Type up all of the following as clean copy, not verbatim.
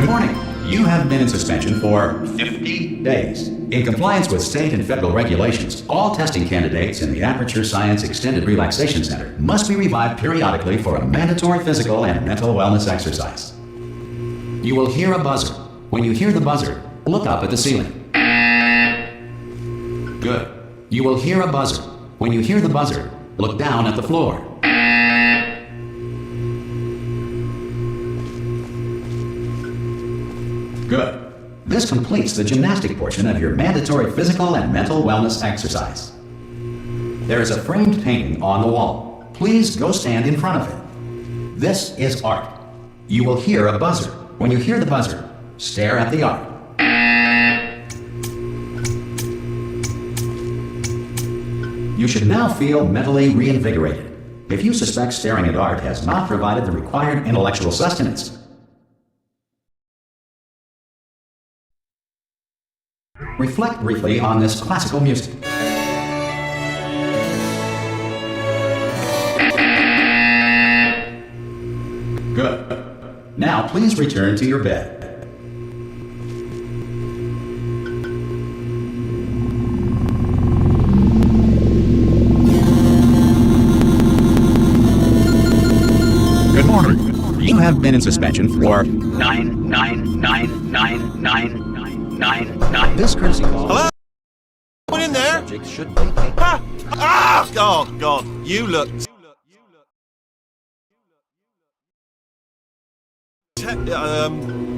Good morning. You have been in suspension for 50 days. In compliance with state and federal regulations, all testing candidates in the Aperture Science Extended Relaxation Center must be revived periodically for a mandatory physical and mental wellness exercise. You will hear a buzzer. When you hear the buzzer, look up at the ceiling. Good. You will hear a buzzer. When you hear the buzzer, look down at the floor. Good. This completes the gymnastic portion of your mandatory physical and mental wellness exercise. There is a framed painting on the wall. Please go stand in front of it. This is art. You will hear a buzzer. When you hear the buzzer, stare at the art. You should now feel mentally reinvigorated. If you suspect staring at art has not provided the required intellectual sustenance, reflect briefly on this classical music. Good. Now please return to your bed. Good morning. You have been in suspension for 9999999. This courtesy call. Hello? Anyone in there? Subject should be taken. Oh, God. You look...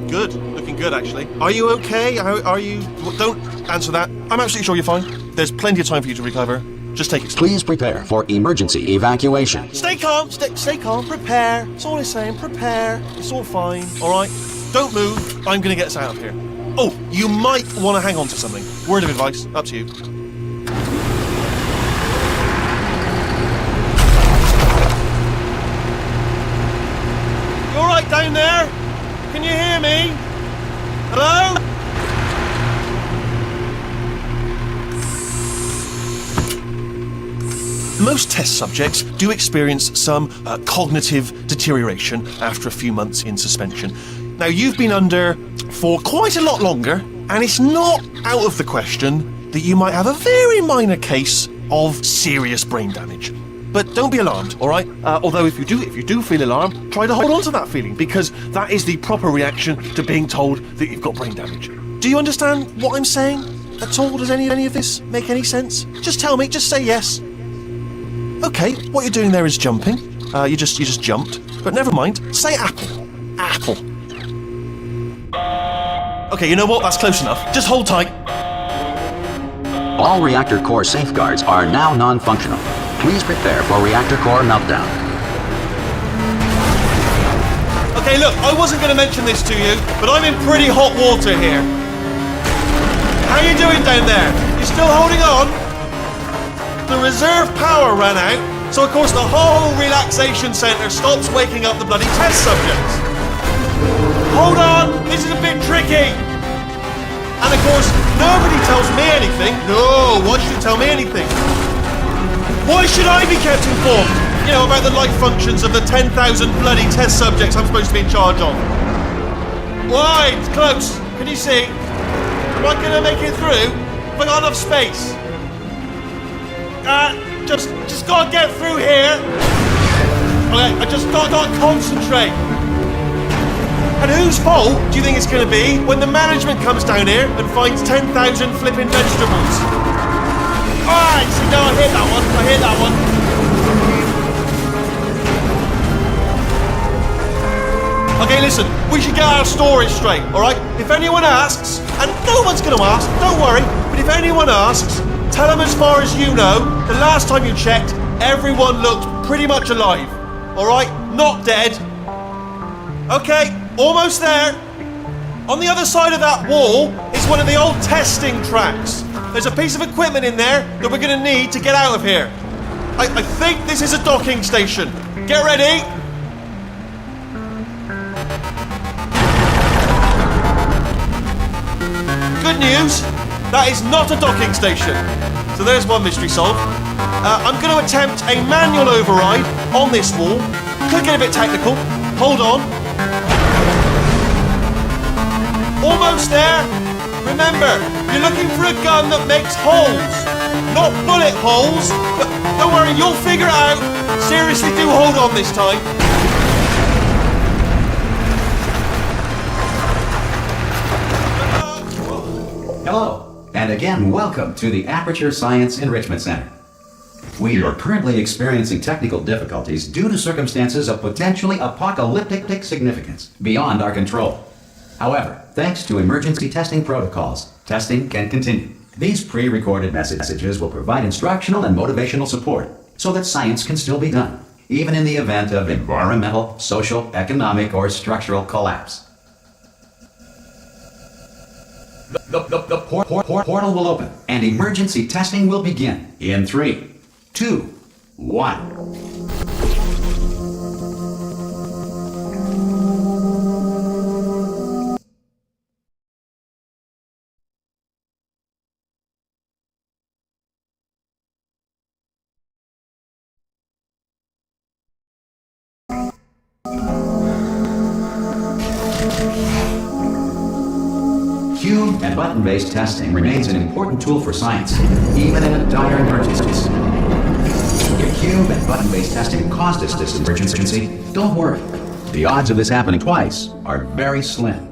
good. Looking good, actually. Are you okay? Are you... Don't answer that. I'm absolutely sure you're fine. There's plenty of time for you to recover. Just take it slow. Please prepare for emergency evacuation. Stay calm. Stay calm. Prepare. That's all I'm saying. Prepare. It's all fine. All right? Don't move. I'm going to get us out of here. Oh, you might want to hang on to something. Word of advice. Up to you. You all right down there? Can you hear me? Hello? Most test subjects do experience some cognitive deterioration after a few months in suspension. Now, you've been under for quite a lot longer, and it's not out of the question that you might have a very minor case of serious brain damage. But don't be alarmed, all right? Although if you do feel alarmed, try to hold on to that feeling, because that is the proper reaction to being told that you've got brain damage. Do you understand what I'm saying at all? Does any of this make any sense? Just tell me. Just say yes. Okay, what you're doing there is jumping. You just jumped. But never mind. Say apple. Apple. Okay, you know what? That's close enough. Just hold tight. All reactor core safeguards are now non-functional. Please prepare for reactor core meltdown. Okay, look, I wasn't going to mention this to you, but I'm in pretty hot water here. How you doing down there? You still holding on? The reserve power ran out, so of course the whole relaxation centre stops waking up the bloody test subjects. Hold on, this is a bit tricky. And of course, nobody tells me anything. No, why should you tell me anything? Why should I be kept informed? You know, about the life functions of the 10,000 bloody test subjects I'm supposed to be in charge of. Why? It's close. Can you see? Am I gonna make it through? Have I got enough space? Just gotta get through here. Okay, I just gotta concentrate. And whose fault do you think it's gonna be when the management comes down here and finds 10,000 flipping vegetables? Alright, see, no, I hear that one. Okay, listen, we should get our stories straight, alright? If anyone asks, and no one's gonna ask, don't worry, but if anyone asks, tell them as far as you know, the last time you checked, everyone looked pretty much alive, alright? Not dead. Okay, almost there. On the other side of that wall is one of the old testing tracks. There's a piece of equipment in there that we're going to need to get out of here. I think this is a docking station. Get ready. Good news, that is not a docking station. So there's one mystery solved. I'm going to attempt a manual override on this wall. Could get a bit technical. Hold on. Almost there. Remember, you're looking for a gun that makes holes, not bullet holes. But don't worry, you'll figure it out. Seriously, do hold on this time. Hello, and again, welcome to the Aperture Science Enrichment Center. We are currently experiencing technical difficulties due to circumstances of potentially apocalyptic significance beyond our control. However, thanks to emergency testing protocols, testing can continue. These pre-recorded messages will provide instructional and motivational support so that science can still be done, even in the event of environmental, social, economic, or structural collapse. The portal will open and emergency testing will begin in 3, 2, 1. Cube and button-based testing remains an important tool for science, even in dire emergencies. If cube and button-based testing caused this emergency, don't worry. The odds of this happening twice are very slim.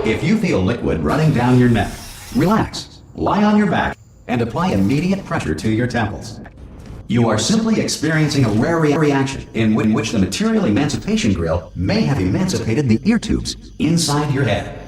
If you feel liquid running down your neck, relax, lie on your back, and apply immediate pressure to your temples. You are simply experiencing a rare reaction in which the material emancipation grill may have emancipated the ear tubes inside your head.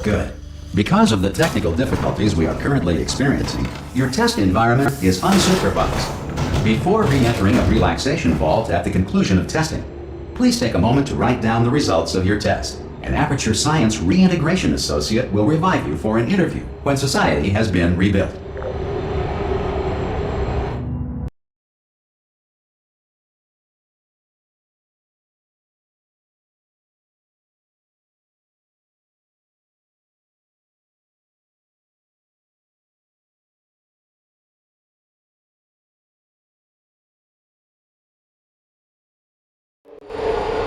Good. Because of the technical difficulties we are currently experiencing, your test environment is unsupervised. Before re-entering a relaxation vault at the conclusion of testing, please take a moment to write down the results of your test. An Aperture Science Reintegration Associate will revive you for an interview when society has been rebuilt.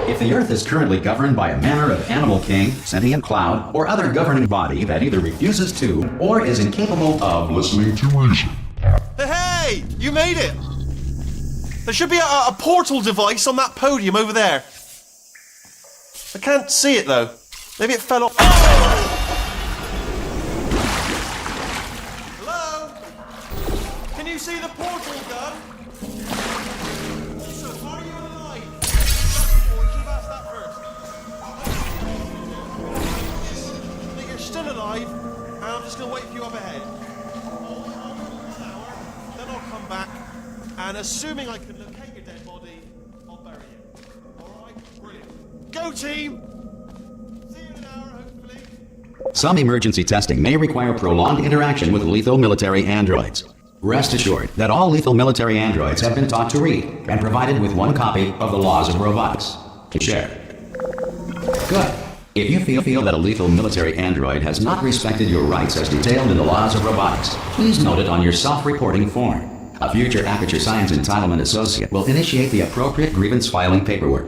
If the Earth is currently governed by a manner of animal king, sentient cloud, or other governing body that either refuses to or is incapable of listening to reason. Hey! You made it! There should be a portal device on that podium over there. I can't see it though. Maybe it fell off. Oh! Hello? Can you see the portal gun? Also, are you alive? Or you should have asked that first. I think you're still alive, and I'm just going to wait for you up ahead. I'll wait 1 hour, then I'll come back, and assuming I can locate your dead body, I'll bury you. Alright? Brilliant. Go team! See you in an hour, hopefully. Some emergency testing may require prolonged interaction with lethal military androids. Rest assured that all lethal military androids have been taught to read and provided with one copy of the laws of robotics to share. Good. If you feel that a lethal military android has not respected your rights as detailed in the laws of robotics, please note it on your self-reporting form. A future Aperture Science Entitlement Associate will initiate the appropriate grievance filing paperwork.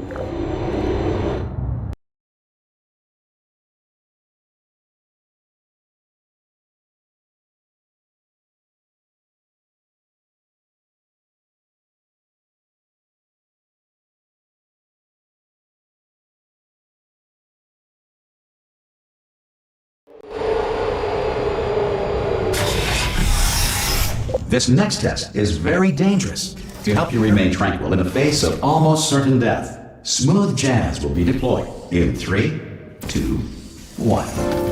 This next test is very dangerous. To help you remain tranquil in the face of almost certain death, smooth jazz will be deployed in 3, 2, 1.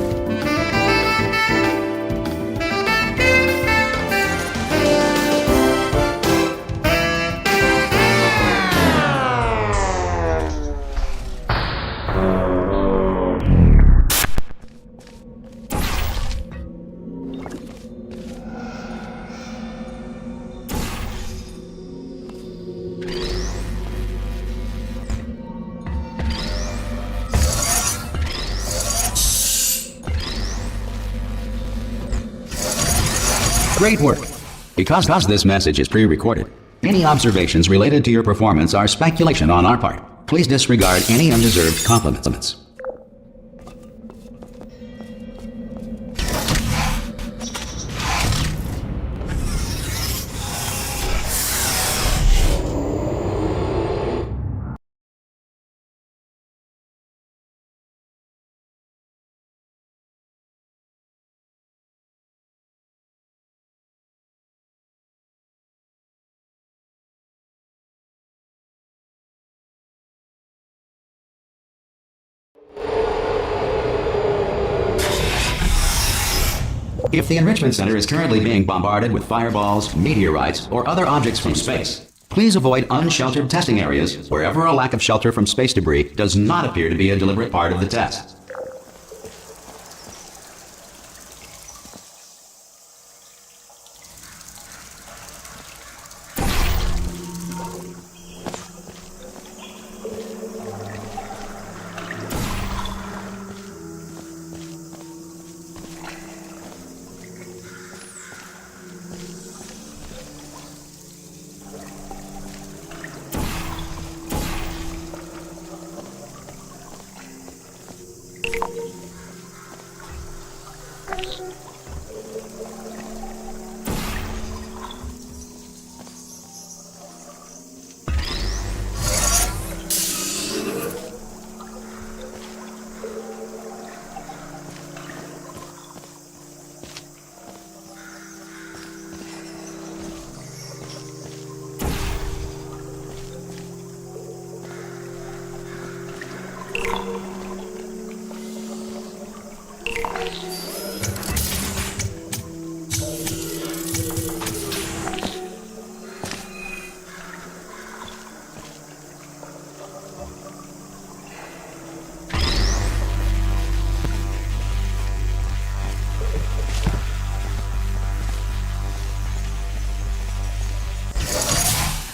Great work! Because this message is pre-recorded, any observations related to your performance are speculation on our part. Please disregard any undeserved compliments. If the Enrichment Center is currently being bombarded with fireballs, meteorites, or other objects from space, please avoid unsheltered testing areas wherever a lack of shelter from space debris does not appear to be a deliberate part of the test.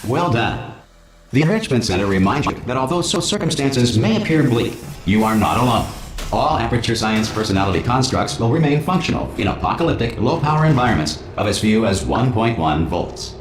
Well done. The Enrichment Center reminds you that although circumstances may appear bleak, you are not alone. All Aperture Science personality constructs will remain functional in apocalyptic, low-power environments of as few as 1.1 volts.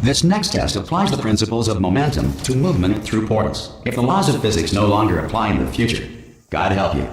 This next test applies the principles of momentum to movement through portals. If the laws of physics no longer apply in the future, God help you.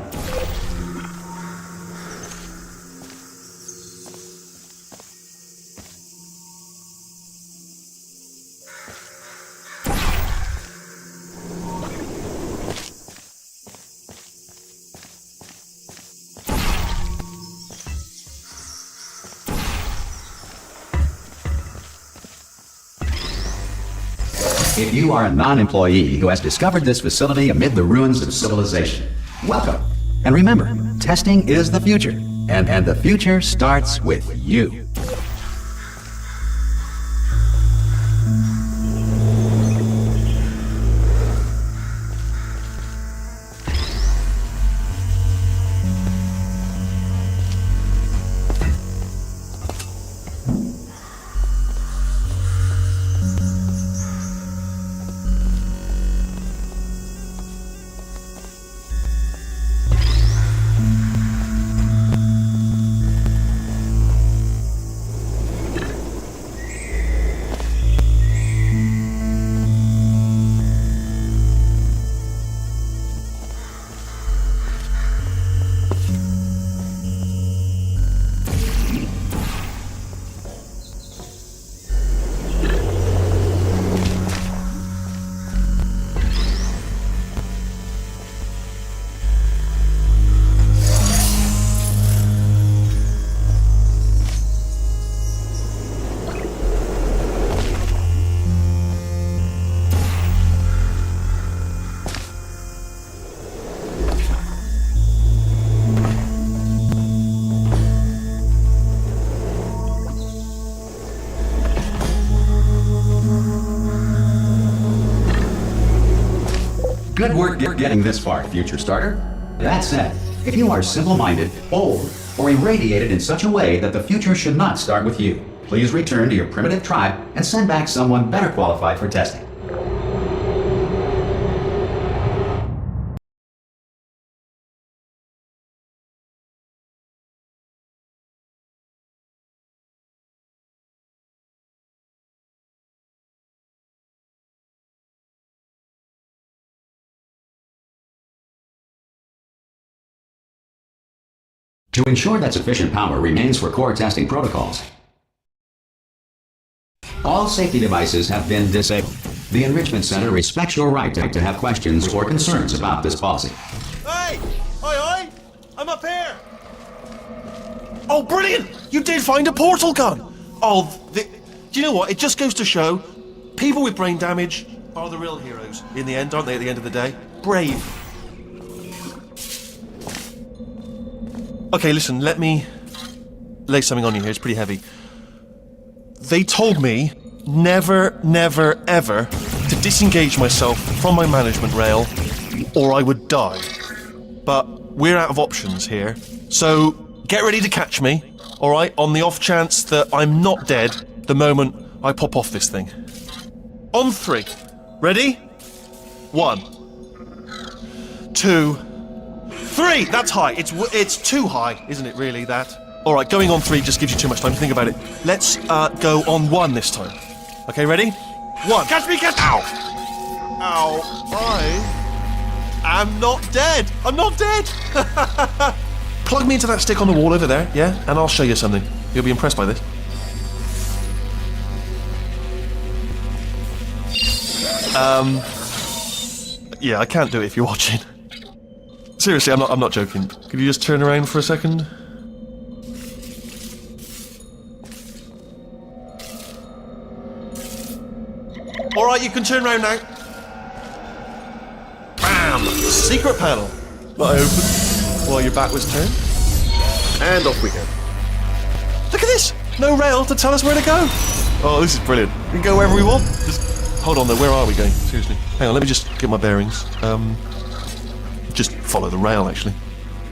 If you are a non-employee who has discovered this facility amid the ruins of civilization, welcome. And remember, testing is the future, and the future starts with you. Good work getting this far, future starter. That said, if you are simple-minded, bold, or irradiated in such a way that the future should not start with you, please return to your primitive tribe and send back someone better qualified for testing. To ensure that sufficient power remains for core testing protocols, all safety devices have been disabled. The Enrichment Center respects your right to have questions or concerns about this policy. Hey! Oi! I'm up here! Oh, brilliant! You did find a portal gun! Oh, do you know what? It just goes to show, people with brain damage are the real heroes. In the end, aren't they, at the end of the day? Brave. Okay, listen, let me lay something on you here. It's pretty heavy. They told me never, never, ever to disengage myself from my management rail or I would die. But we're out of options here. So get ready to catch me, alright, on the off chance that I'm not dead the moment I pop off this thing. On 3. Ready? 1, 2, 3! That's high. It's too high, isn't it, really, that? Alright, going on 3 just gives you too much time to think about it. Let's go on 1 this time. Okay, ready? 1. Catch me, catch! Ow! Ow. I am not dead! I'm not dead! Plug me into that stick on the wall over there, yeah? And I'll show you something. You'll be impressed by this. Yeah, I can't do it if you're watching. Seriously, I'm not joking. Could you just turn around for a second? Alright, you can turn around now. Bam! Secret panel. That I opened while your back was turned. And off we go. Look at this! No rail to tell us where to go. Oh, this is brilliant. We can go wherever we want. Just hold on though, where are we going? Seriously. Hang on, let me just get my bearings. Just follow the rail, actually.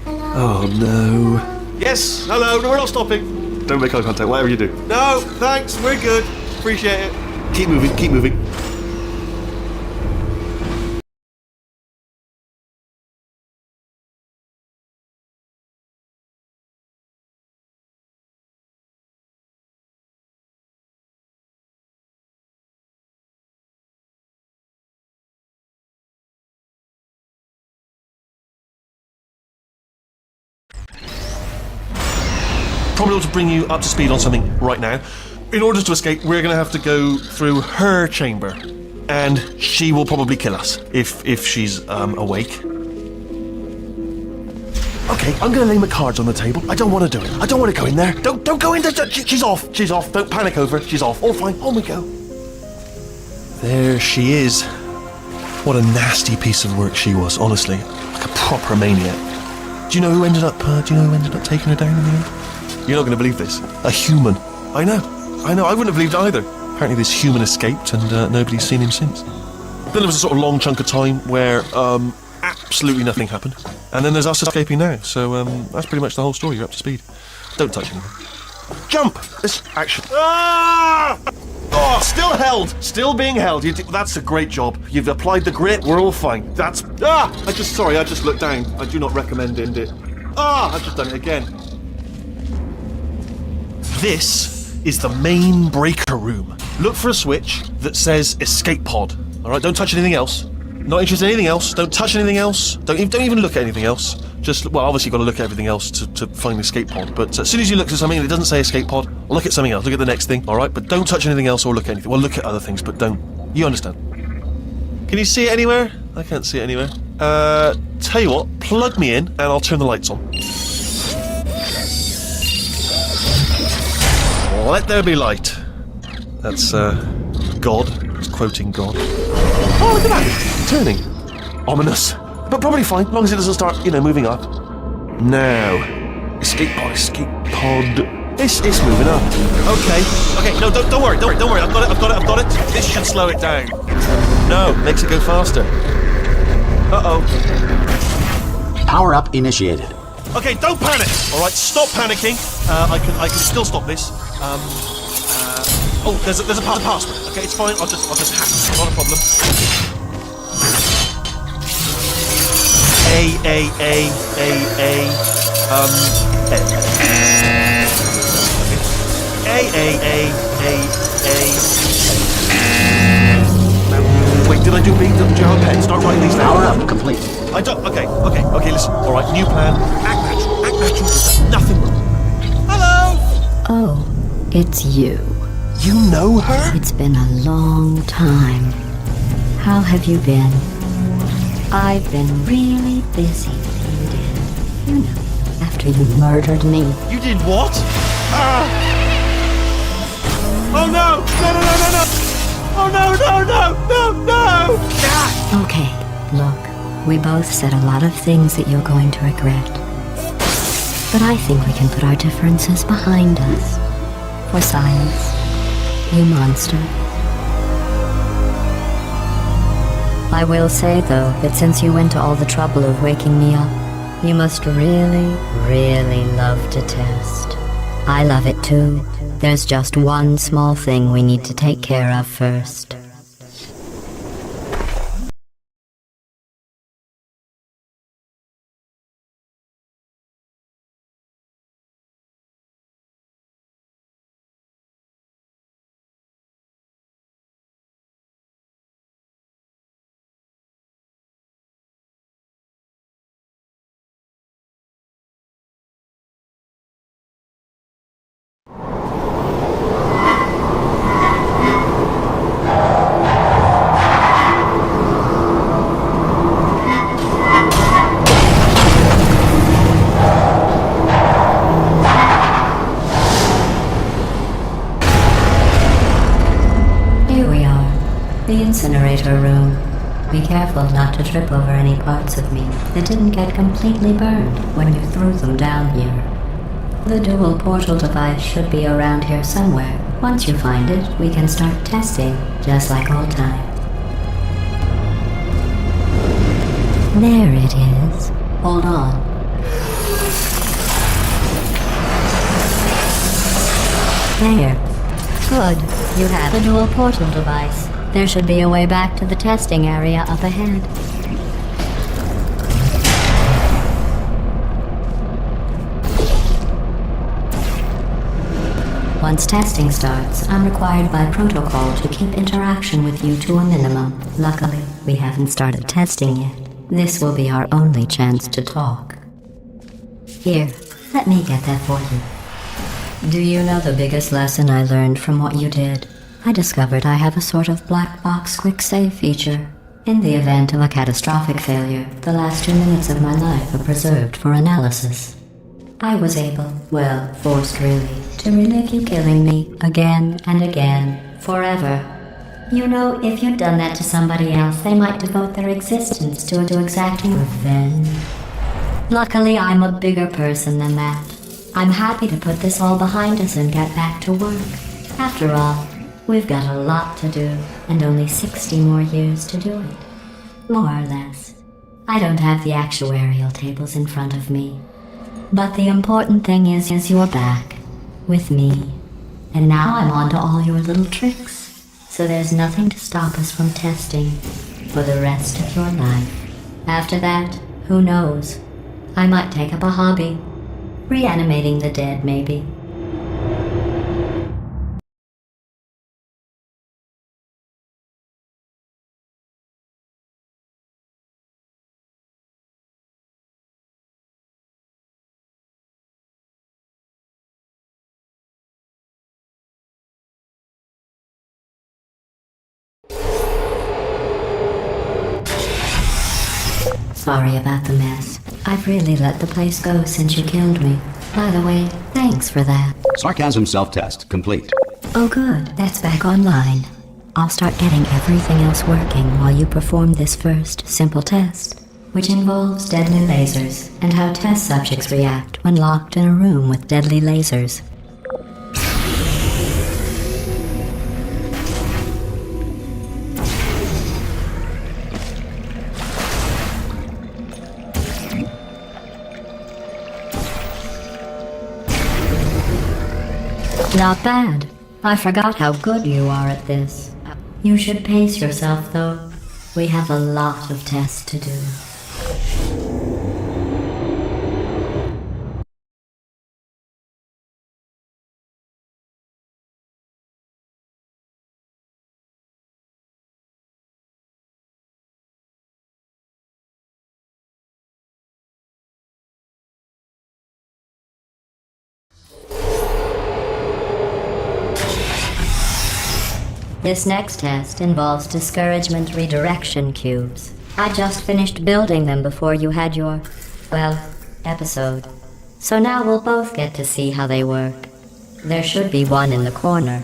Oh, no. Yes, hello, no, we're not stopping. Don't make eye contact, whatever you do. No, thanks, we're good. Appreciate it. Keep moving, keep moving. Probably ought to bring you up to speed on something right now. In order to escape, we're going to have to go through her chamber. And she will probably kill us, if she's awake. Okay, I'm going to lay my cards on the table. I don't want to do it. I don't want to go in there. Don't go in there. She's off. She's off. Don't panic over it. She's off. All fine. On we go. There she is. What a nasty piece of work she was, honestly. Like a proper maniac. Do you know who ended up taking her down in the end? You're not going to believe this. A human. I know. I wouldn't have believed either. Apparently this human escaped and nobody's seen him since. Then there was a sort of long chunk of time where absolutely nothing happened. And then there's us escaping now. So that's pretty much the whole story. You're up to speed. Don't touch anything. Jump! This action. Ah! Oh, still held. Still being held. That's a great job. You've applied the grit. We're all fine. That's... I just looked down. I do not recommend it. I've just done it again. This is the main breaker room. Look for a switch that says escape pod. Alright, don't touch anything else. Not interested in anything else. Don't touch anything else. Don't even look at anything else. Just, well, obviously you've got to look at everything else to find the escape pod. But as soon as you look at something and it doesn't say escape pod, look at something else. Look at the next thing, alright? But don't touch anything else or look at anything. Well, look at other things, but don't. You understand? Can you see it anywhere? I can't see it anywhere. Tell you what, plug me in and I'll turn the lights on. Let there be light. That's, God. It's quoting God. Oh, look at that! Turning. Ominous. But probably fine, as long as it doesn't start, moving up. Now. Escape pod. It's moving up. Okay, no, don't worry. I've got it. This should slow it down. No, makes it go faster. Uh-oh. Power up initiated. Okay, don't panic. All right, stop panicking. I can still stop this. Oh, there's a password. Okay, it's fine. I'll just hack it. Not a problem. Wait, did I do B? Did you have a pen? Start writing these down. Power up complete. I don't. Okay. Listen. All right, new plan. Act natural. Act natural. There's nothing wrong. Hello. Oh, it's you. You know her? It's been a long time. How have you been? I've been really busy, you did. You know, after you murdered me. You did what? Oh no! No! Oh no! Ah! Okay, look, we both said a lot of things that you're going to regret. But I think we can put our differences behind us. For science, you monster. I will say, though, that since you went to all the trouble of waking me up, you must really, really love to test. I love it too. There's just one small thing we need to take care of first. The incinerator room. Be careful not to trip over any parts of me that didn't get completely burned when you threw them down here. The dual portal device should be around here somewhere. Once you find it, we can start testing, just like old times. There it is. Hold on. There. Good. You have the dual portal device. There should be a way back to the testing area up ahead. Once testing starts, I'm required by protocol to keep interaction with you to a minimum. Luckily, we haven't started testing yet. This will be our only chance to talk. Here, let me get that for you. Do you know the biggest lesson I learned from what you did? I discovered I have a sort of black box quick save feature. In the event of a catastrophic failure, the last 2 minutes of my life are preserved for analysis. I was able, well, forced really, to relive you killing me again and again, forever. You know, if you'd done that to somebody else, they might devote their existence to exacting revenge. Luckily, I'm a bigger person than that. I'm happy to put this all behind us and get back to work. After all, we've got a lot to do, and only 60 more years to do it. More or less. I don't have the actuarial tables in front of me. But the important thing is you're back. With me. And now I'm on to all your little tricks. So there's nothing to stop us from testing for the rest of your life. After that, who knows? I might take up a hobby. Reanimating the dead, maybe. Sorry about the mess. I've really let the place go since you killed me. By the way, thanks for that. Sarcasm self-test complete. Oh good, that's back online. I'll start getting everything else working while you perform this first, simple test, which involves deadly lasers and how test subjects react when locked in a room with deadly lasers. Not bad. I forgot how good you are at this. You should pace yourself, though. We have a lot of tests to do. This next test involves discouragement redirection cubes. I just finished building them before you had your, well, episode. So now we'll both get to see how they work. There should be one in the corner.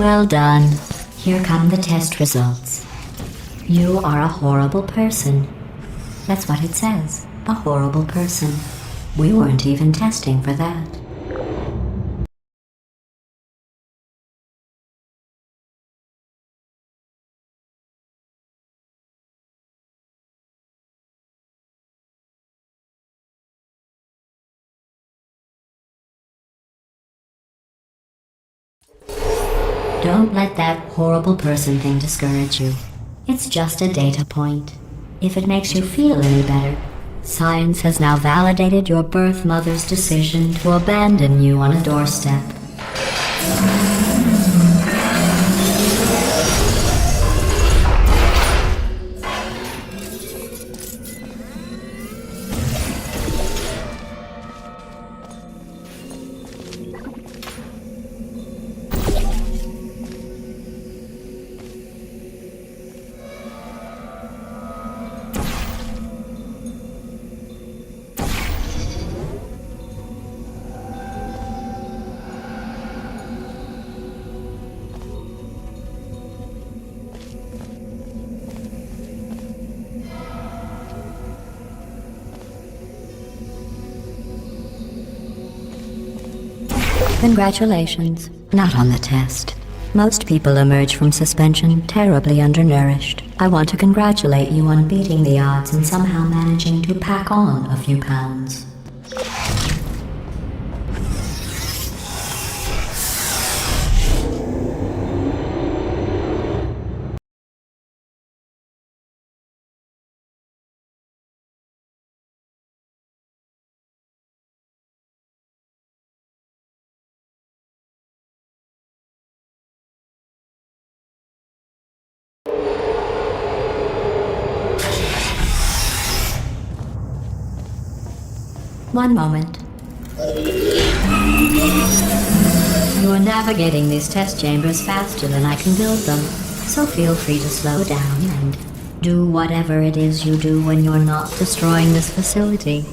Well done. Here come the test results. You are a horrible person. That's what it says. A horrible person. We weren't even testing for that. Don't let that horrible person thing discourage you. It's just a data point. If it makes you feel any better, science has now validated your birth mother's decision to abandon you on a doorstep. Congratulations. Not on the test. Most people emerge from suspension terribly undernourished. I want to congratulate you on beating the odds and somehow managing to pack on a few pounds. One moment. You're navigating these test chambers faster than I can build them, so feel free to slow down and do whatever it is you do when you're not destroying this facility.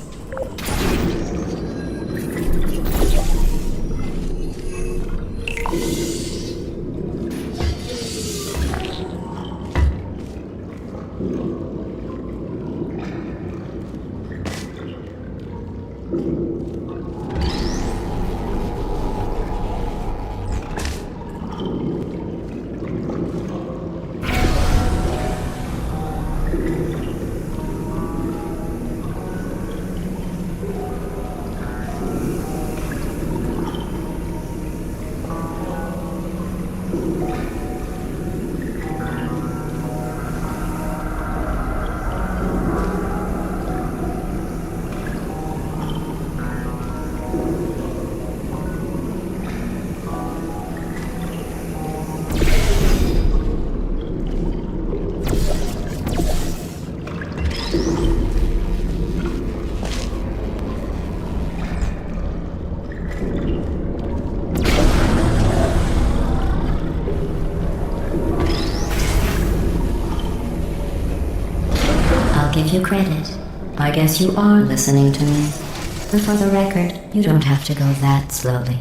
Give you credit. I guess you are listening to me. But for the record, you don't have to go that slowly.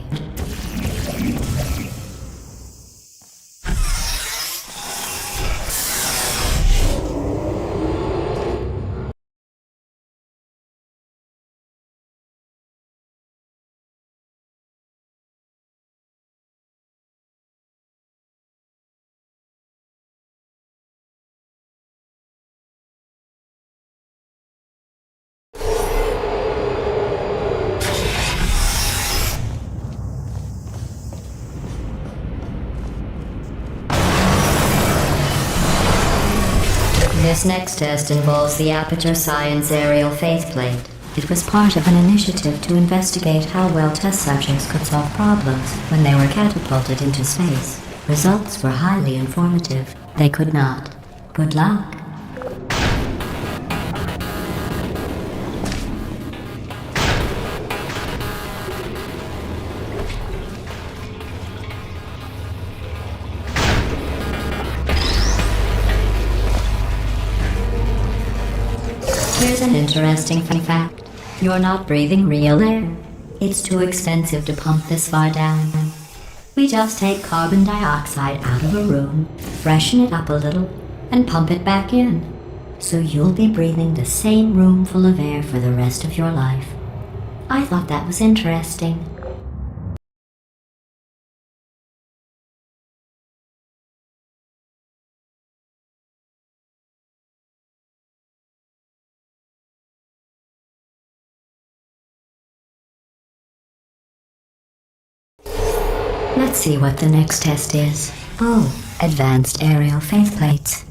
This next test involves the Aperture Science Aerial Faceplate. It was part of an initiative to investigate how well test subjects could solve problems when they were catapulted into space. Results were highly informative. They could not. Good luck. Here's an interesting fact. You're not breathing real air. It's too expensive to pump this far down. We just take carbon dioxide out of a room, freshen it up a little, and pump it back in. So you'll be breathing the same room full of air for the rest of your life. I thought that was interesting. Let's see what the next test is. Oh, advanced aerial faceplates.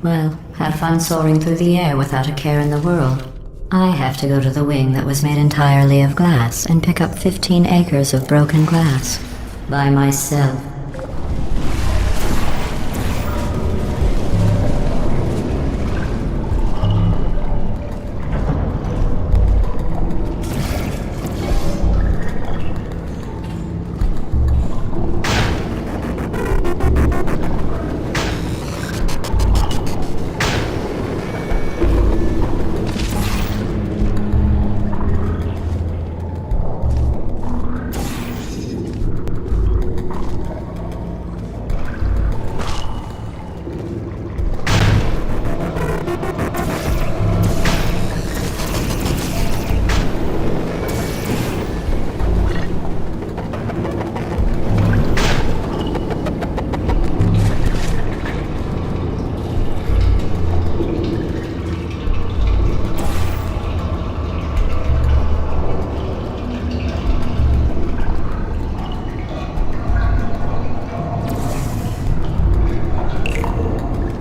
Well, have fun soaring through the air without a care in the world. I have to go to the wing that was made entirely of glass and pick up 15 acres of broken glass. By myself.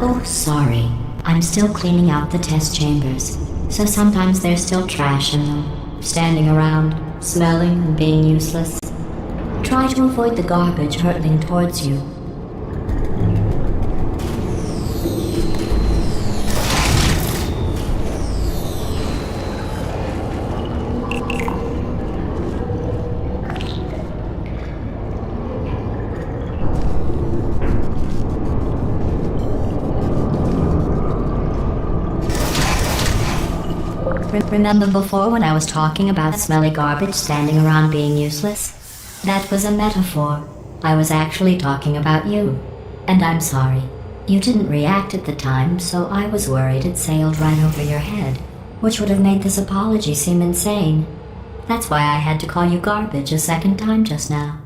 Oh, sorry. I'm still cleaning out the test chambers, so sometimes there's still trash in them, standing around, smelling and being useless. Try to avoid the garbage hurtling towards you. Remember before when I was talking about smelly garbage standing around being useless? That was a metaphor. I was actually talking about you. And I'm sorry. You didn't react at the time, so I was worried it sailed right over your head, which would have made this apology seem insane. That's why I had to call you garbage a second time just now.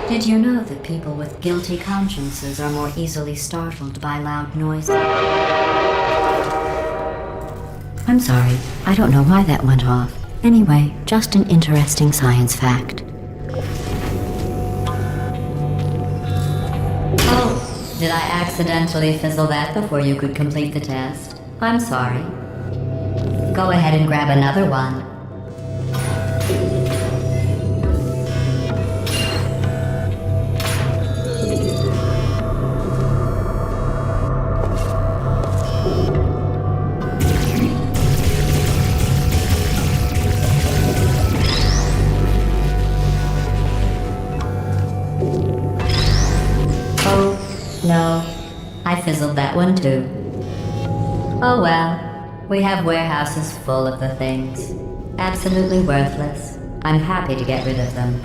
Did you know that people with guilty consciences are more easily startled by loud noises? I'm sorry, I don't know why that went off. Anyway, just an interesting science fact. Oh, did I accidentally fizzle that before you could complete the test? I'm sorry. Go ahead and grab another one. No, I fizzled that one too. Oh well, we have warehouses full of the things. Absolutely worthless. I'm happy to get rid of them.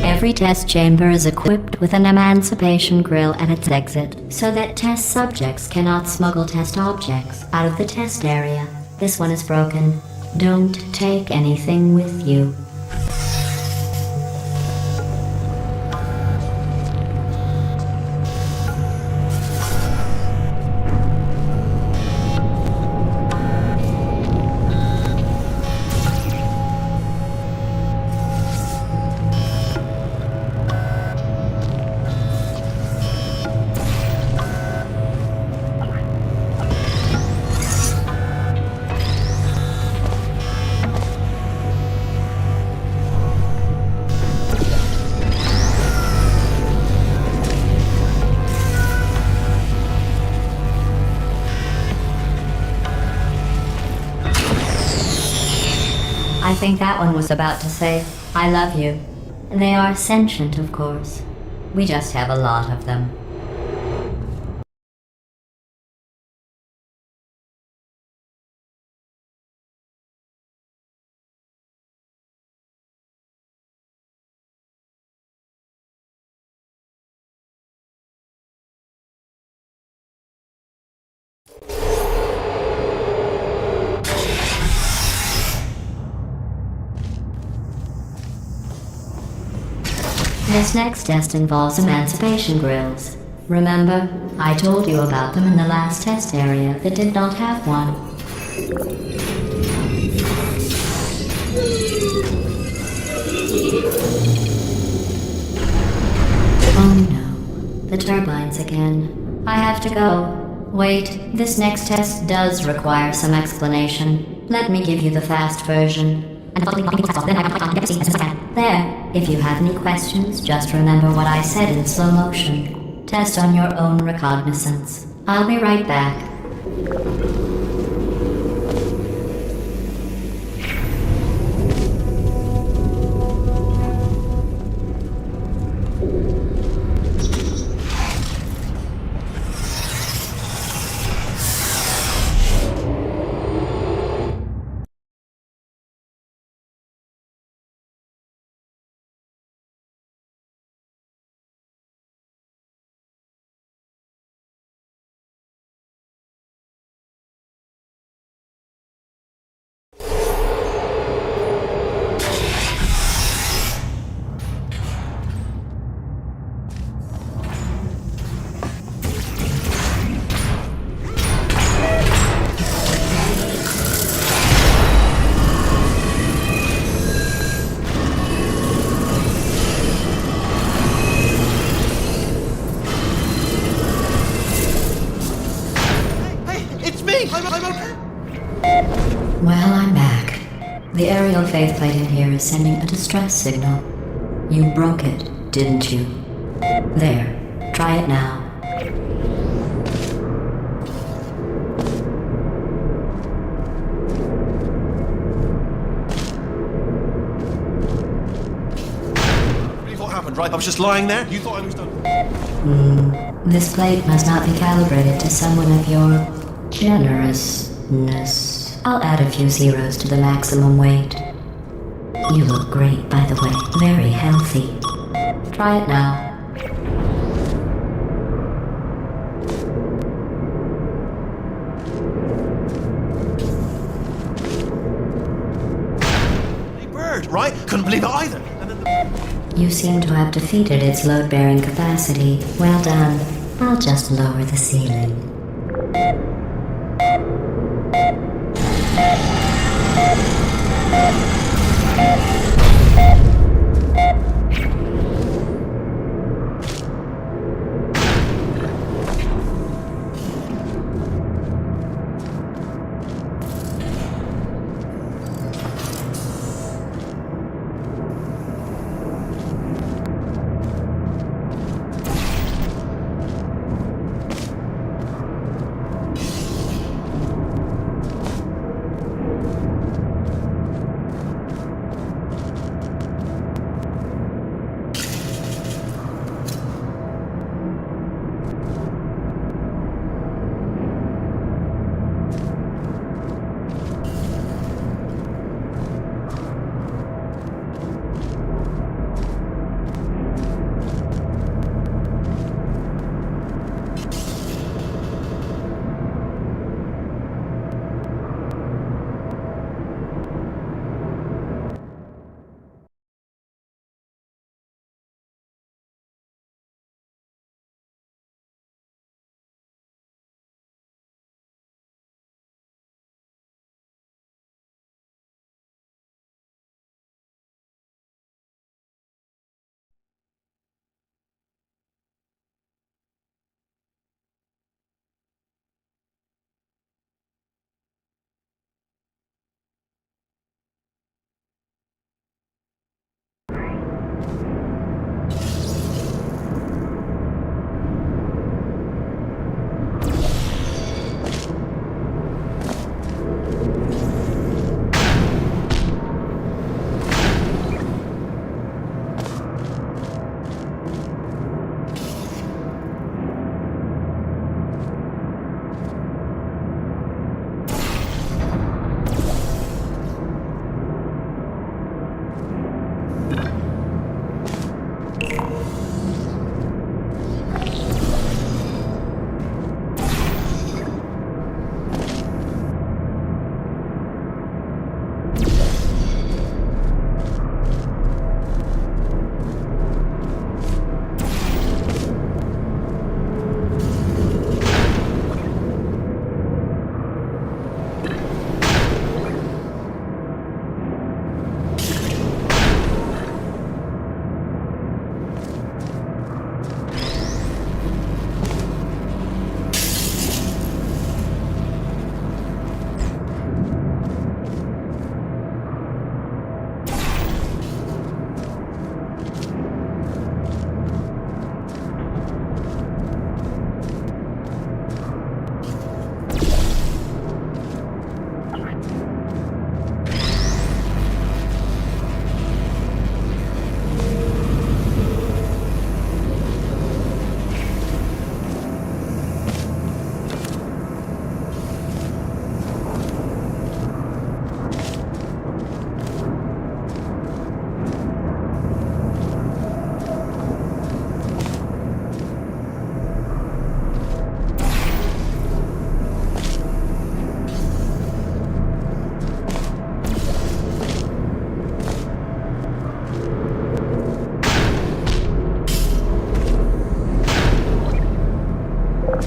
Every test chamber is equipped with an emancipation grill at its exit, so that test subjects cannot smuggle test objects out of the test area. This one is broken. Don't take anything with you. I think that one was about to say, I love you. They are sentient, of course. We just have a lot of them. This next test involves emancipation grills. Remember, I told you about them in the last test area that did not have one. Oh no, the turbines again. I have to go. Wait, this next test does require some explanation. Let me give you the fast version. There, if you have any questions, just remember what I said in slow motion. Test on your own recognizance. I'll be right back. Well, I'm back. The aerial faith plate in here is sending a distress signal. You broke it, didn't you? There. Try it now. Really what happened, right? I was just lying there. You thought I was done. This plate must not be calibrated to someone of your generousness. I'll add a few zeros to the maximum weight. You look great, by the way. Very healthy. Try it now. Hey, bird, right? Couldn't believe it either. And then You seem to have defeated its load-bearing capacity. Well done. I'll just lower the ceiling.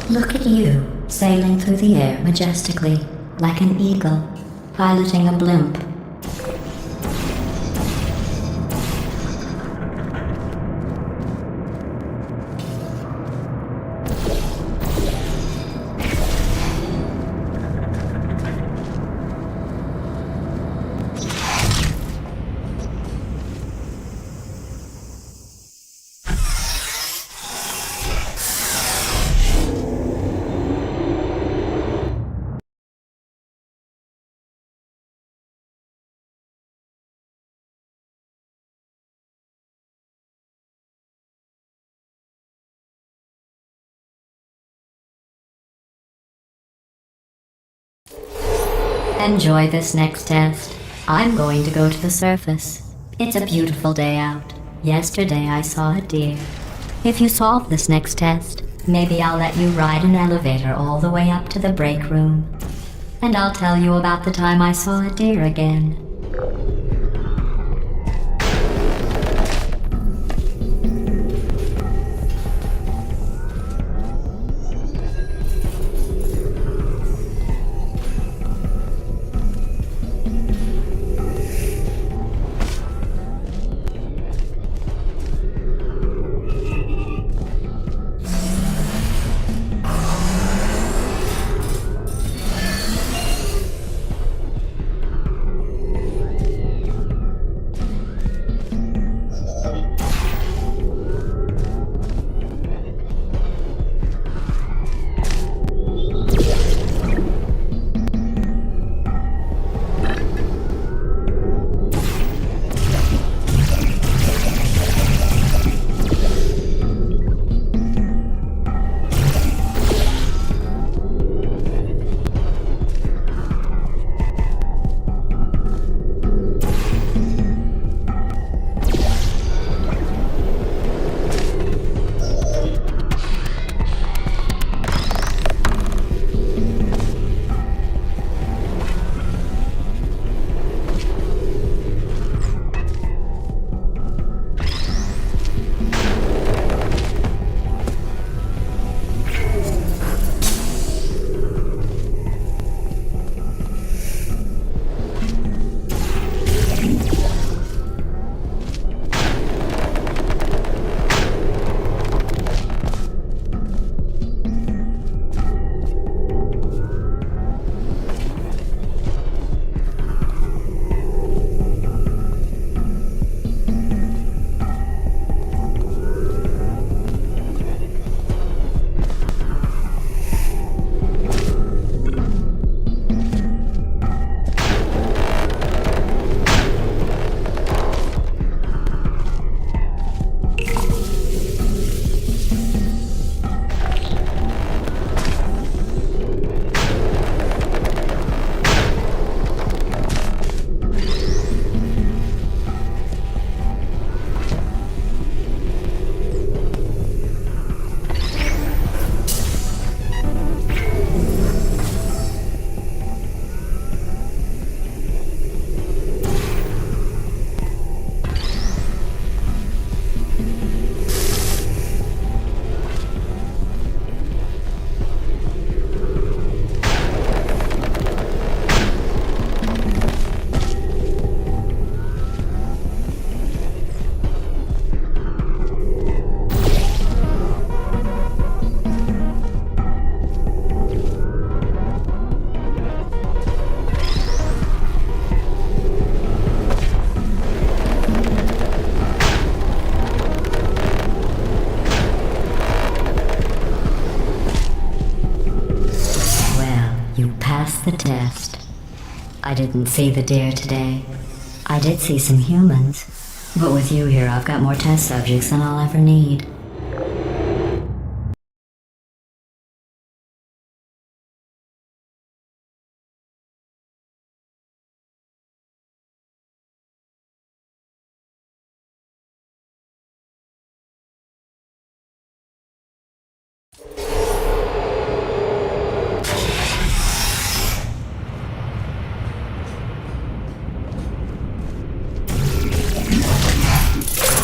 Look at you, sailing through the air majestically, like an eagle, piloting a blimp. Enjoy this next test. I'm going to go to the surface. It's a beautiful day out. Yesterday I saw a deer. If you solve this next test, maybe I'll let you ride an elevator all the way up to the break room. And I'll tell you about the time I saw a deer again. The test. I didn't see the deer today. I did see some humans, but with you here I've got more test subjects than I'll ever need.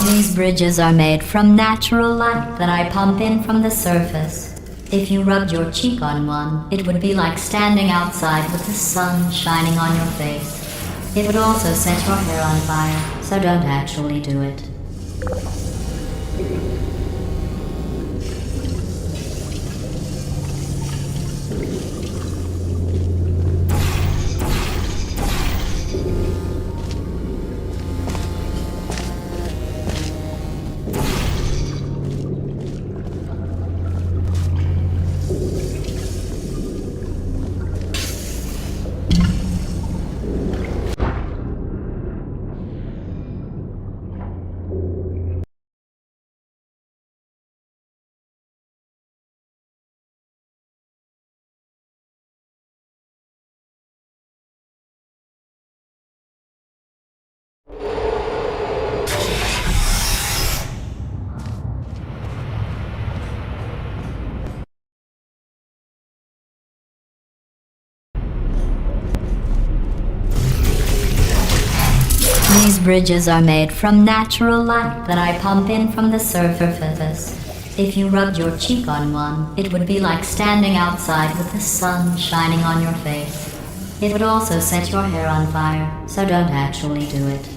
These bridges are made from natural light that I pump in from the surface. If you rubbed your cheek on one, it would be like standing outside with the sun shining on your face. It would also set your hair on fire, so don't actually do it. These bridges are made from natural light that I pump in from the surface. If you rubbed your cheek on one, it would be like standing outside with the sun shining on your face. It would also set your hair on fire, so don't actually do it.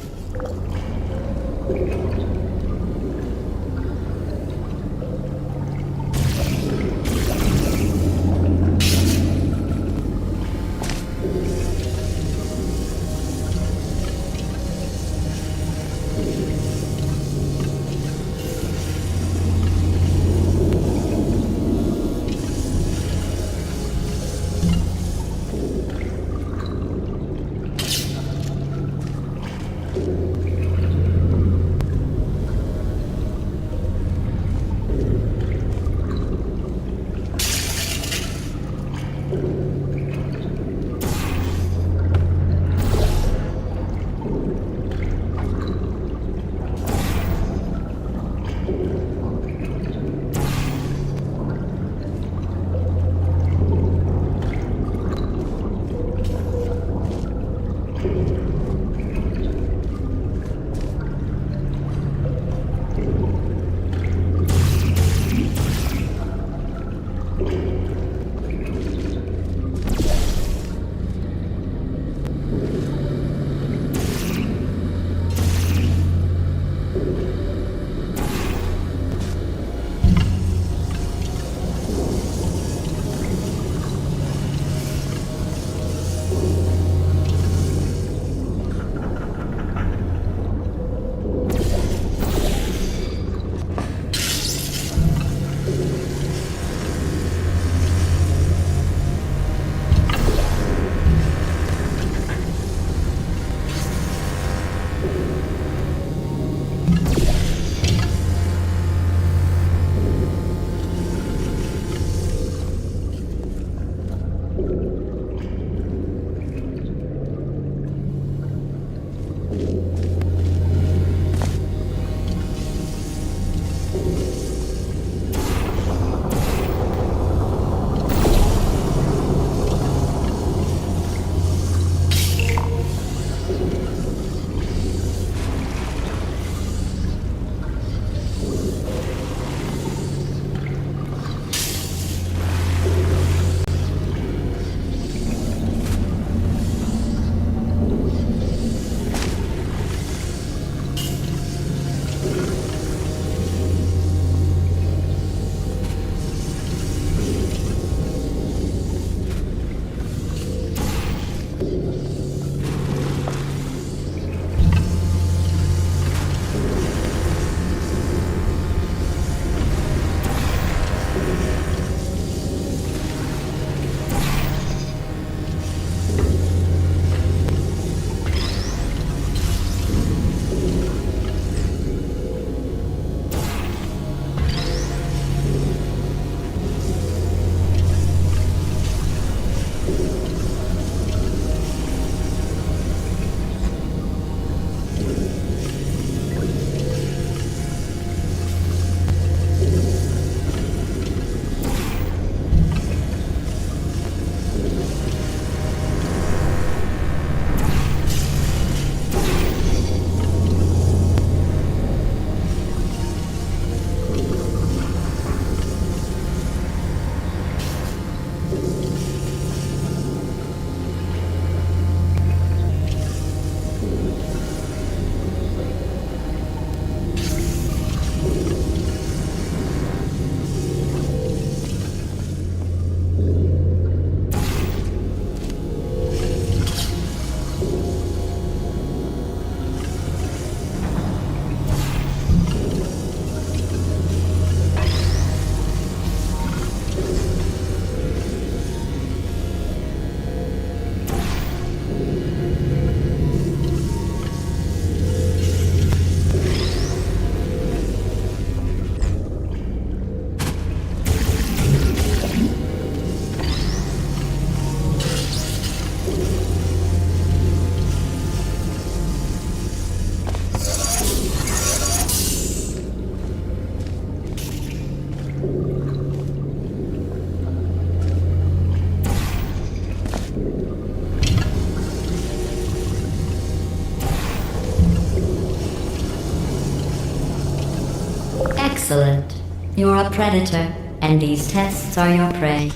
Excellent. You're a predator, and these tests are your prey.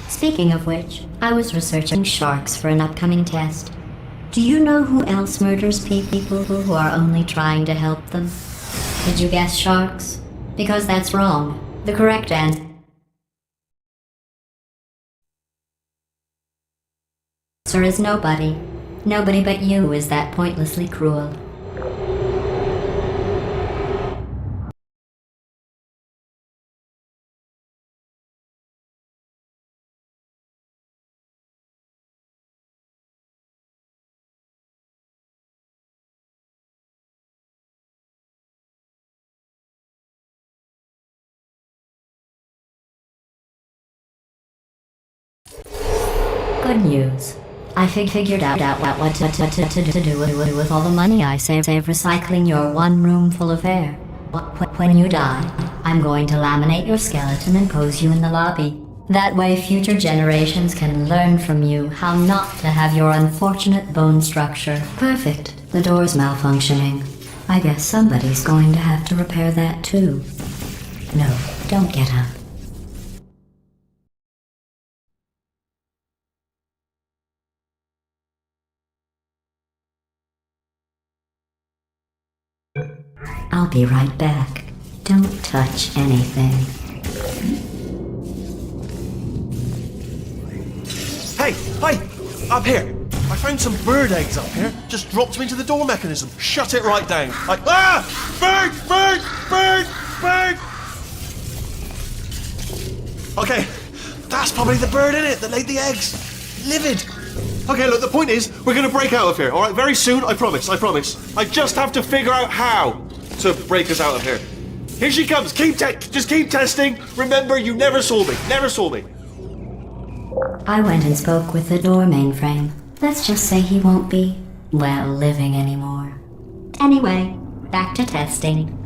Speaking of which, I was researching sharks for an upcoming test. Do you know who else murders people who are only trying to help them? Did you guess sharks? Because that's wrong. The correct answer is nobody. Nobody but you is that pointlessly cruel. Good news. I figured out what to do with all the money I save recycling your one room full of air. When you die, I'm going to laminate your skeleton and pose you in the lobby. That way future generations can learn from you how not to have your unfortunate bone structure. Perfect. The door's malfunctioning. I guess somebody's going to have to repair that too. No, don't get up. I'll be right back. Don't touch anything. Hey, up here. I found some bird eggs up here. Just dropped them into the door mechanism. Shut it right down. Bird! Okay, that's probably the bird in it that laid the eggs. Livid. Okay, look, the point is, we're gonna break out of here, alright? Very soon, I promise. I just have to figure out how to break us out of here. Here she comes, just keep testing. Remember, you never saw me. I went and spoke with the door mainframe. Let's just say he won't be, well, living anymore. Anyway, back to testing.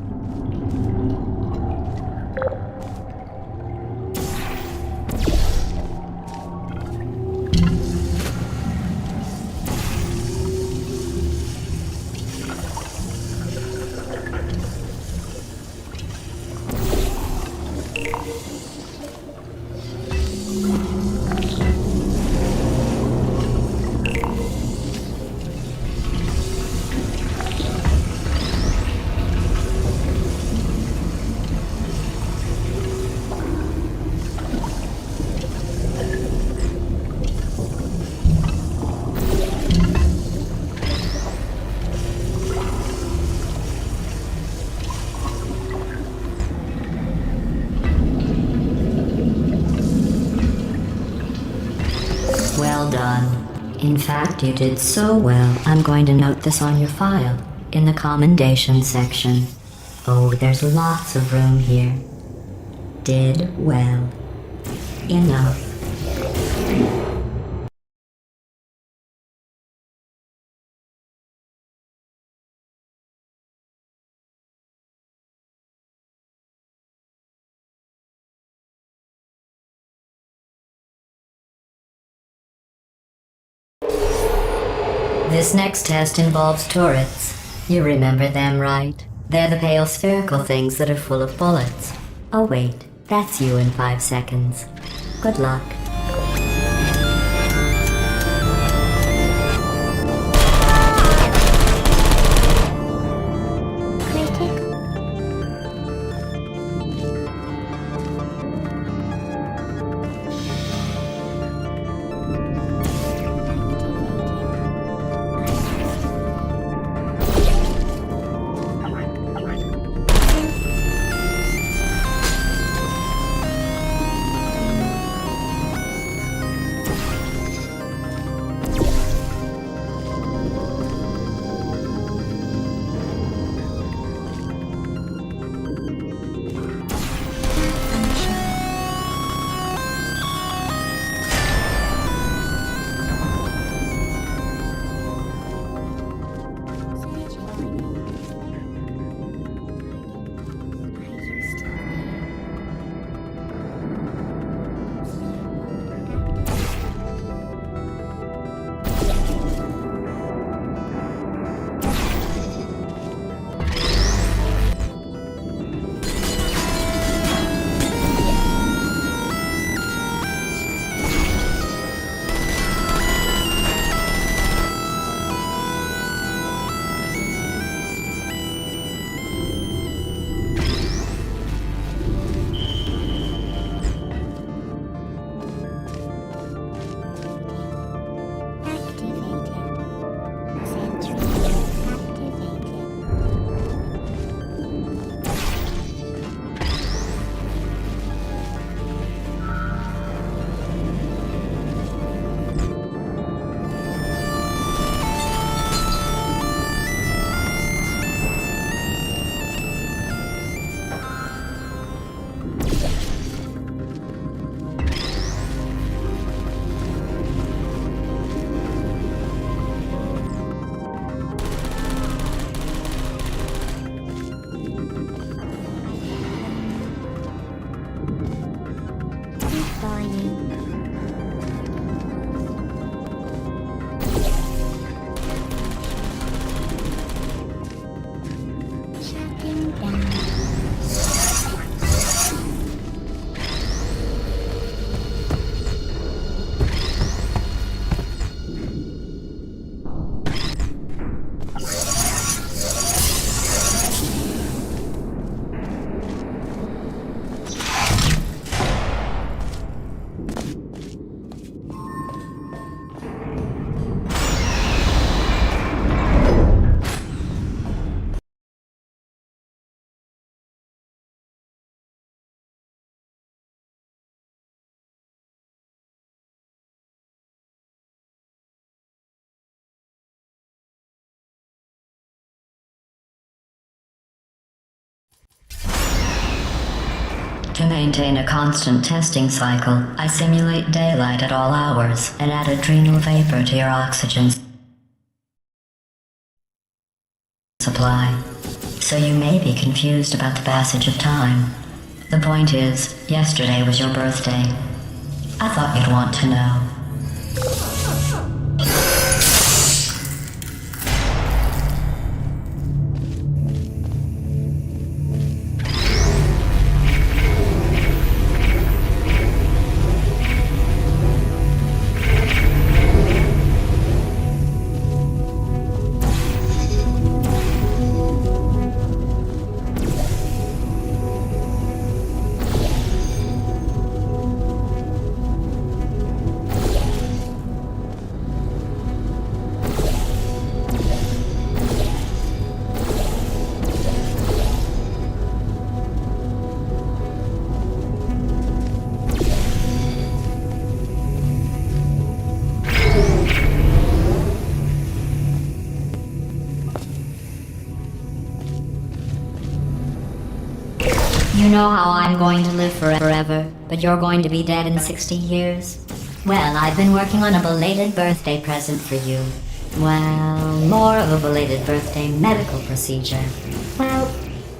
Well done. In fact, you did so well, I'm going to note this on your file, in the commendation section. Oh, there's lots of room here. Did well. Enough. This next test involves turrets. You remember them, right? They're the pale spherical things that are full of bullets. Oh wait, that's you in 5 seconds. Good luck. To maintain a constant testing cycle, I simulate daylight at all hours and add adrenal vapor to your oxygen supply. So you may be confused about the passage of time. The point is, yesterday was your birthday. I thought you'd want to know. You know how I'm going to live forever, but you're going to be dead in 60 years? Well, I've been working on a belated birthday present for you. Well, more of a belated birthday medical procedure. Well,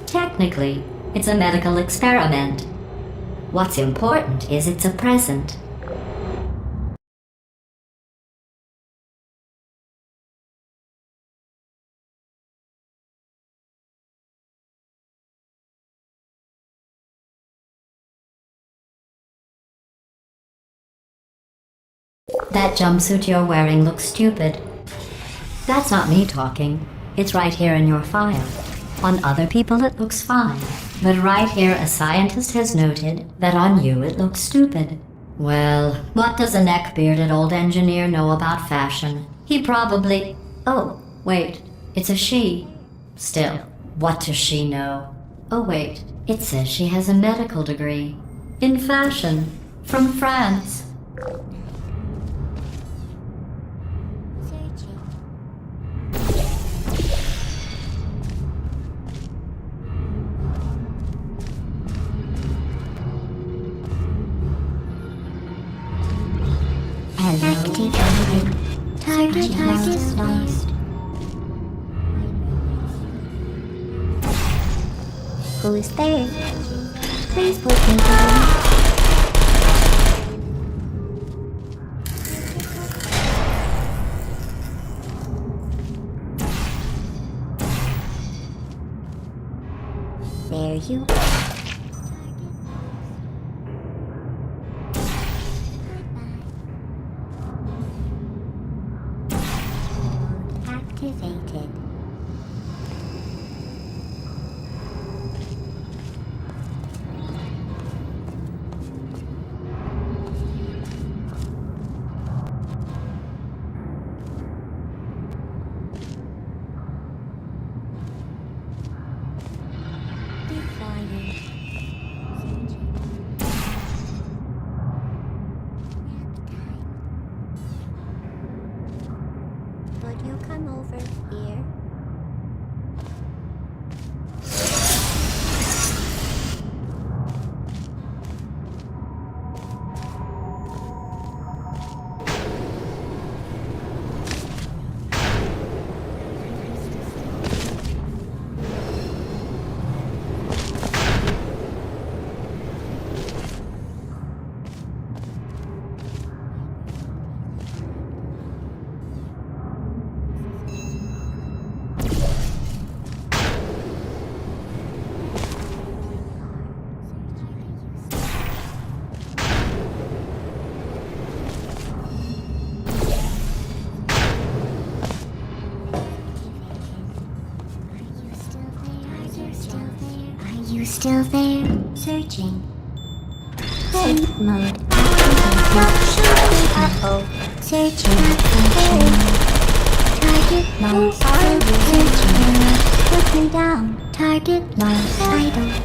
technically, it's a medical experiment. What's important is it's a present. That jumpsuit you're wearing looks stupid. That's not me talking. It's right here in your file. On other people it looks fine. But right here a scientist has noted that on you it looks stupid. Well, what does a neck-bearded old engineer know about fashion? He probably... Oh, wait. It's a she. Still, what does she know? Oh wait, it says she has a medical degree. In fashion. From France. Activated. Target lost. Who is there? Please put me down. There you are. Activated. Would you come over here? Still there? Searching. Safe mode activated. Uh-oh. Searching. Target lost. Searching. Put me down. Target lost. Idle.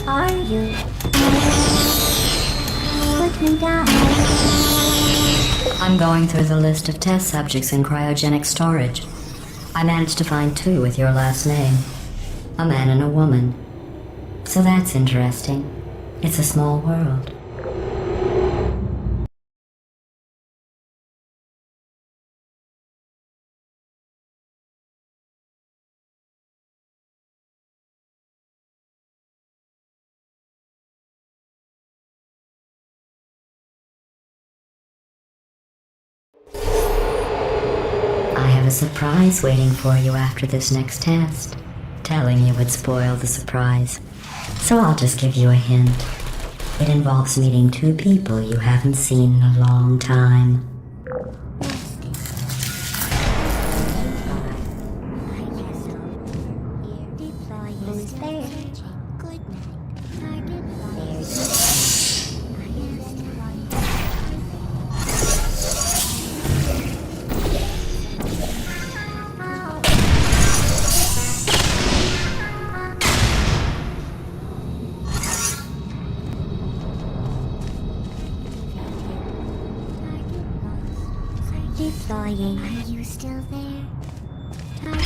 are you? Put me down. I'm going through the list of test subjects in cryogenic storage. I managed to find 2 with your last name. A man and a woman. So that's interesting. It's a small world. I have a surprise waiting for you after this next test. Telling you would spoil the surprise. So I'll just give you a hint. It involves meeting 2 people you haven't seen in a long time. Who's there? Good night. Target lost. Deploying. Are you still there? Target.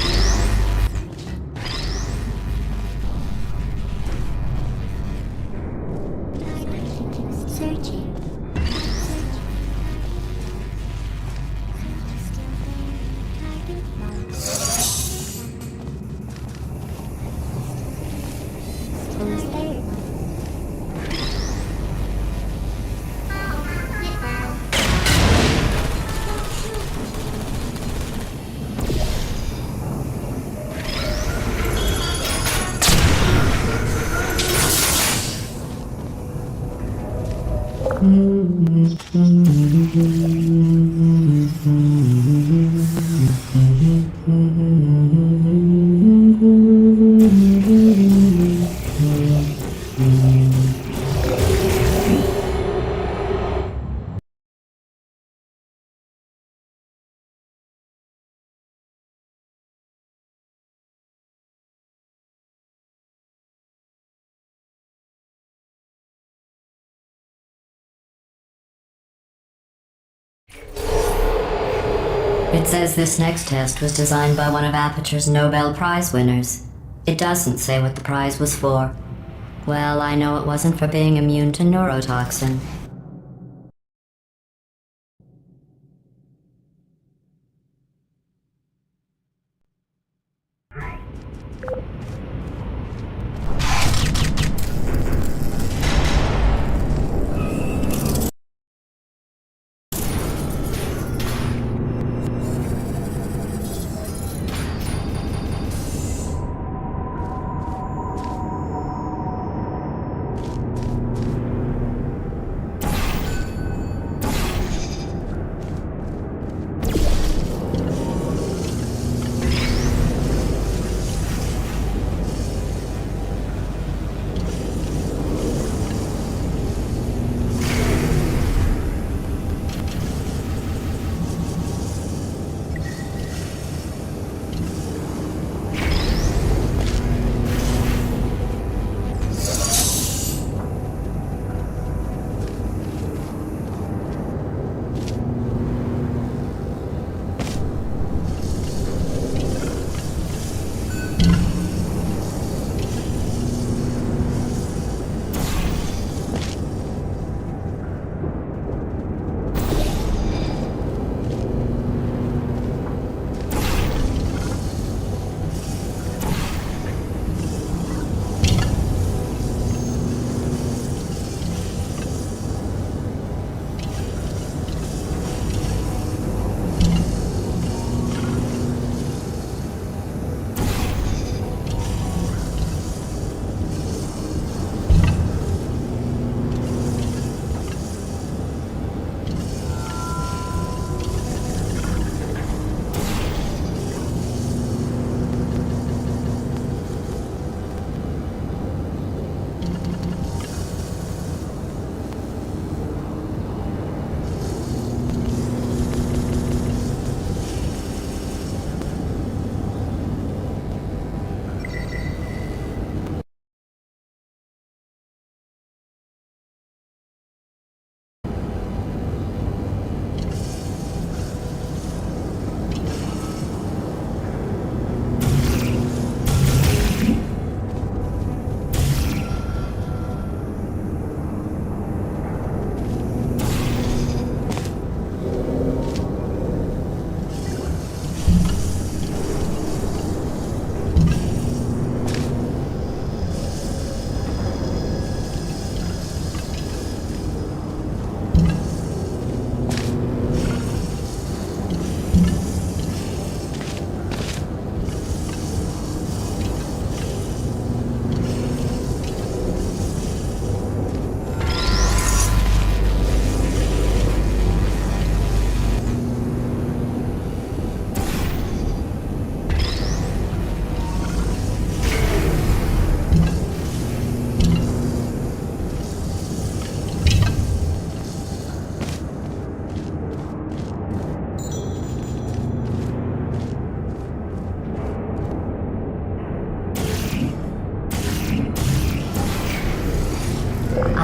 Searching. Who's there? It says this next test was designed by one of Aperture's Nobel Prize winners. It doesn't say what the prize was for. Well, I know it wasn't for being immune to neurotoxin.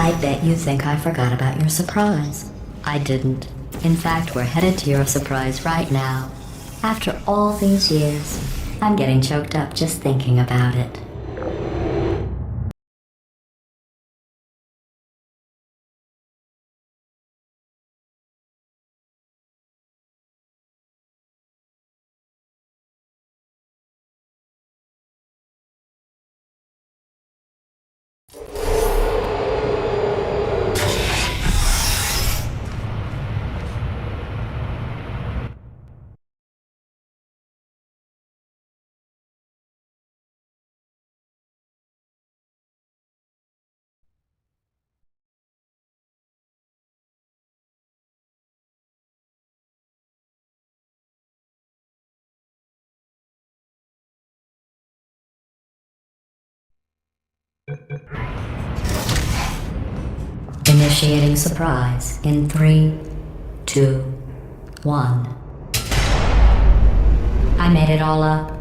I bet you think I forgot about your surprise. I didn't. In fact, we're headed to your surprise right now. After all these years, I'm getting choked up just thinking about it. Initiating surprise in 3, 2, 1. I made it all up.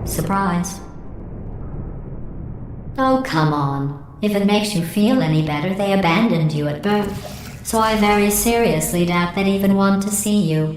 Surprise. Oh, come on. If it makes you feel any better, they abandoned you at birth. So I very seriously doubt they'd even want to see you.